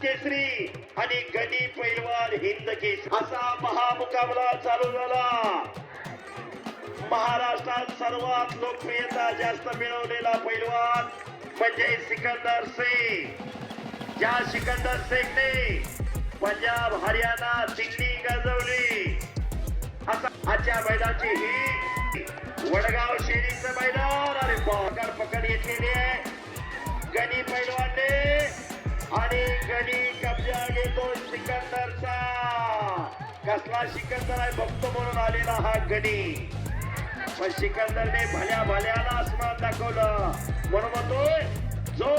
केसरी आणि गडी पैलवान हिंद केसरी असा महामुकाबला चालू झाला. महाराष्ट्रात सर्वात लोकप्रियता जास्त मिळवलेला पैलवान म्हणजे सिकंदर शेख. ज्या सिकंदर शेखने पंजाब, हरियाणा, दिल्ली गाजवली. आजच्या मैदानाची ही वडगाव शेरीचं मैदान आणि पकड घेतलेली आहे गणी पैलवानने आणि गणी कब्जा घेतो सिकंदरचा. कसला सिकंदर आहे भक्त म्हणून आलेला हा गणी. पण सिकंदरने भल्या भल्याला आसमान दाखवलं म्हणून म्हणतोय जो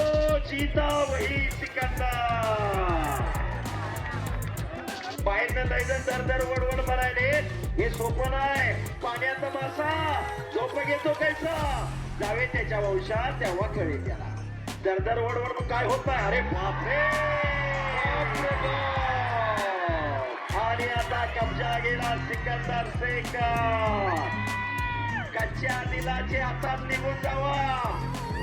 जीता वही सिकंदर. बाहेरनं लैजन दर वडवड म्हणायले हे सोपं नाही. पाण्याचा मासा झोप घेतो कैसा जावे त्याच्या वंशात तेव्हा कळेल त्याला. दर वडवड मग काय होत नाही. अरे बापरे. आणि आता कब्जा गेला सिकंदर शेख. कच्च्या दिलाचे हातात निघून जावा.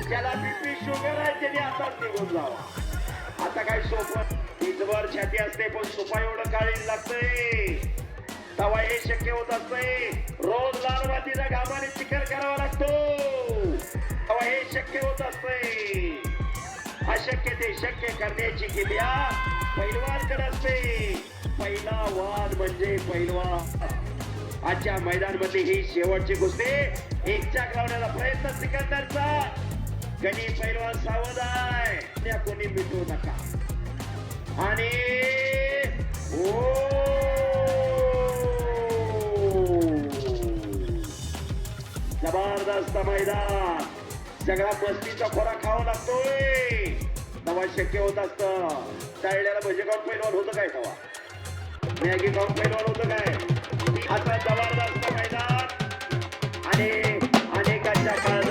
ज्याला बीपी शुगर आहे त्याने हातात निघून जावा. आता काय सोपं इथवर छाती असते पण सोपा एवढं काळी लागतंय तेव्हा हे शक्य होत असतंय. रोज लाल मातीच्या घामाने चिखल करावा लागतो तेव्हा हे शक्य होत असतंय. अशक्य ते शक्य करण्याची किल्ल्या पैलवानकडे असते. पहिला वाद म्हणजे पैलवान. आजच्या मैदानामध्ये ही शेवटची कुस्ती. एक चाक लावण्याचा प्रयत्न सिकंदरचा. गणी पैलवान सावध आहे. कोणी मिटवू नका. आणि जबरदस्त मैदान. सगळा मस्तीचा खोराक खावा लागतोय तेव्हा शक्य होत असत. तळलेला भजी खाऊन पैलवान होतं काय तेव्हा. मॅगी खाऊन पैलवान होतं काय. आता जबरदस्त मैदान आणि अनेकांच्या काळात